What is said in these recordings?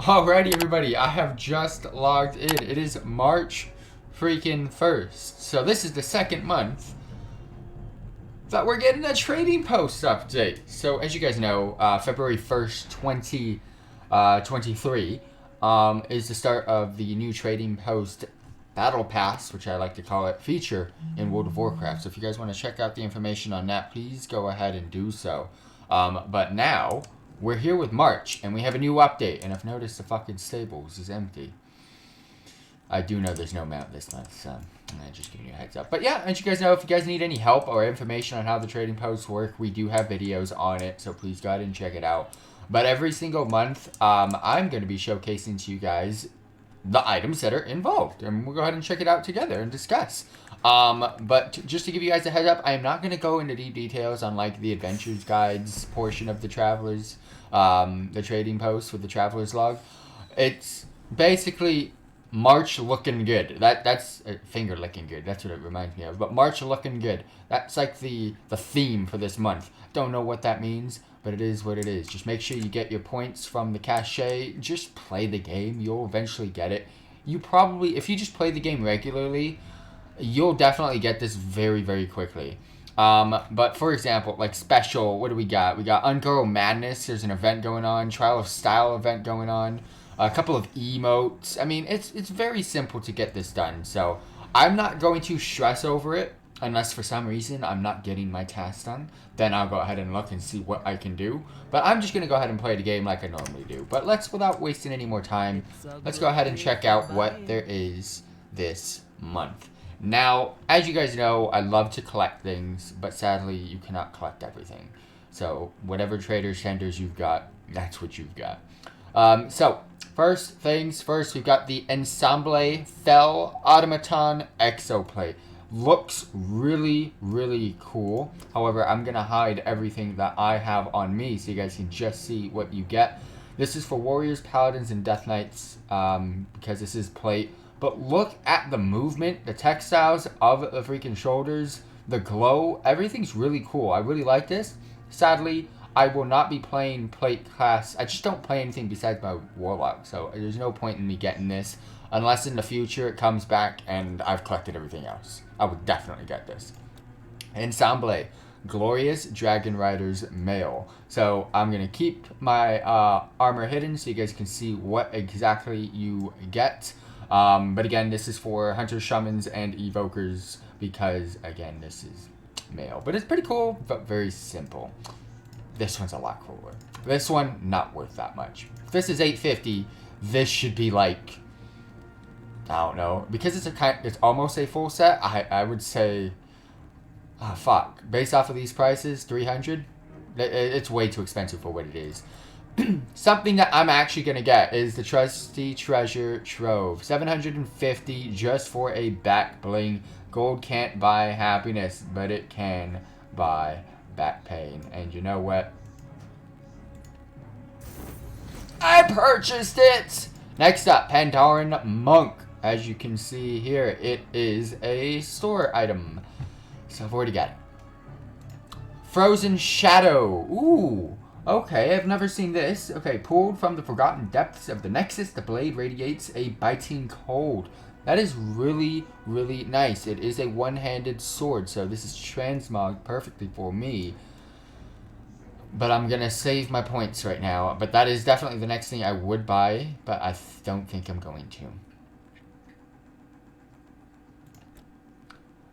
Alrighty, everybody, I have just logged in. It is March freaking 1st. So this is the second month that we're getting a trading post update. So as you guys know, February 1st, 2023 is the start of the new trading post battle pass, which I like to call it, feature in World of Warcraft. So if you guys want to check out the information on that, please go ahead and do so. But now we're here with March, and we have a new update. And I've noticed the fucking stables is empty. I do know there's no mount this month, so I'm just giving you a heads up. But yeah, as you guys know, if you guys need any help or information on how the trading posts work, we do have videos on it, so please go ahead and check it out. But every single month, I'm going to be showcasing to you guys the items that are involved, and we'll go ahead and check it out together and discuss. But just to give you guys a heads up, I am not going to go into deep details on like the adventures guides portion of the travelers, the trading post with the travelers log. It's basically March looking good. That's finger licking good. That's what it reminds me of. But March looking good. That's like the theme for this month. Don't know what that means, but it is what it is. Just make sure you get your points from the cachet. Just play the game. You'll eventually get it. You probably, if you just play the game regularly, you'll definitely get this very, very quickly. But for example, like special, what do we got? We got Ungirl Madness. There's an event going on. Trial of Style event going on. A couple of emotes. I mean, it's very simple to get this done. So I'm not going to stress over it unless for some reason I'm not getting my tasks done. Then I'll go ahead and look and see what I can do. But I'm just going to go ahead and play the game like I normally do. But without wasting any more time, let's go ahead and check out what there is this month. Now, as you guys know, I love to collect things, but sadly, you cannot collect everything. So, whatever trader's tenders you've got, that's what you've got. So, first things first, we've got the Ensemble Fell Automaton Exoplate. Looks really, really cool. However, I'm going to hide everything that I have on me so you guys can just see what you get. This is for Warriors, Paladins, and Death Knights because this is plate. But look at the movement, the textiles of the freaking shoulders, the glow. Everything's really cool. I really like this. Sadly, I will not be playing plate class. I just don't play anything besides my Warlock. So there's no point in me getting this. Unless in the future it comes back and I've collected everything else. I would definitely get this. Ensemble. Glorious Dragon Riders Male. So I'm going to keep my armor hidden so you guys can see what exactly you get. But again, this is for Hunters, Shamans, and Evokers because, again, this is male. But it's pretty cool, but very simple. This one's a lot cooler. This one, not worth that much. If this is $850, this should be like, I don't know. Because it's almost a full set, I would say, fuck. Based off of these prices, $300, it's way too expensive for what it is. Something that I'm actually going to get is the Trusty Treasure Trove. $750 just for a back bling. Gold can't buy happiness, but it can buy back pain. And you know what? I purchased it! Next up, Pandaren Monk. As you can see here, it is a store item. So I've already got it. Frozen Shadow. Ooh. Okay, I've never seen this. Okay, pulled from the forgotten depths of the Nexus, the blade radiates a biting cold. That is really, really nice. It is a one-handed sword, so this is transmog perfectly for me. But I'm going to save my points right now. But that is definitely the next thing I would buy, but I don't think I'm going to.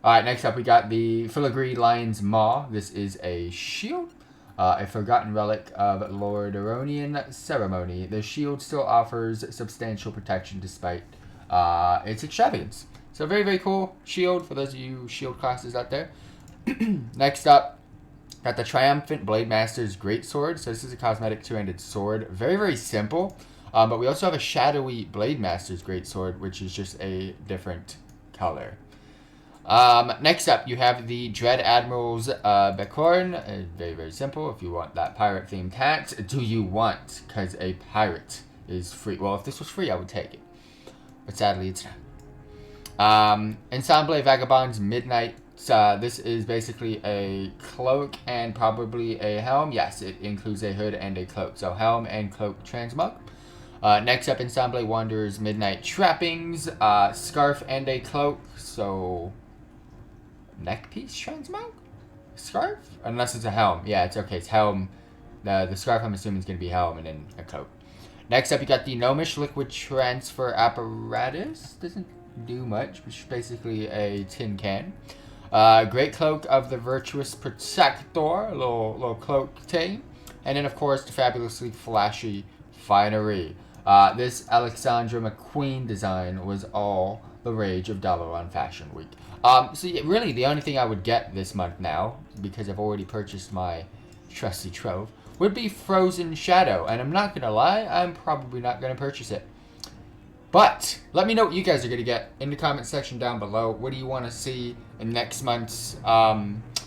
Alright, next up we got the Filigree Lion's Maw. This is a shield. A forgotten relic of Lord Aronian ceremony. The shield still offers substantial protection despite its extravagance. So very, very cool shield for those of you shield classes out there. Next up, got the Triumphant Blade Master's Greatsword. So this is a cosmetic two-handed sword. Very, very simple. But we also have a Shadowy Blade Master's Greatsword, which is just a different color. Next up, you have the Dread Admiral's Becorn. Very, very simple. If you want that pirate-themed hat, do you want? Because a pirate is free. Well, if this was free, I would take it. But sadly, it's not. Ensemble Vagabond's Midnight. This is basically a cloak and probably a helm. Yes, it includes a hood and a cloak. So helm and cloak transmog. Next up, Ensemble Wanderer's Midnight Trappings, scarf and a cloak. So, neck piece transmog? Scarf? Unless it's a helm. Yeah, it's okay. It's helm. The scarf, I'm assuming, is going to be helm and then a coat. Next up, you got the Gnomish Liquid Transfer Apparatus. Doesn't do much, which is basically a tin can. Great Cloak of the Virtuous Protector, a little cloak thing. And then, of course, the fabulously flashy Finery. This Alexandra McQueen design was all the rage of Dalaran Fashion Week. So yeah, really, the only thing I would get this month now, because I've already purchased my trusty trove, would be Frozen Shadow. And I'm not going to lie, I'm probably not going to purchase it. But let me know what you guys are going to get in the comment section down below. What do you want to see in next month's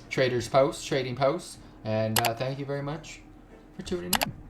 trading post? And thank you very much for tuning in.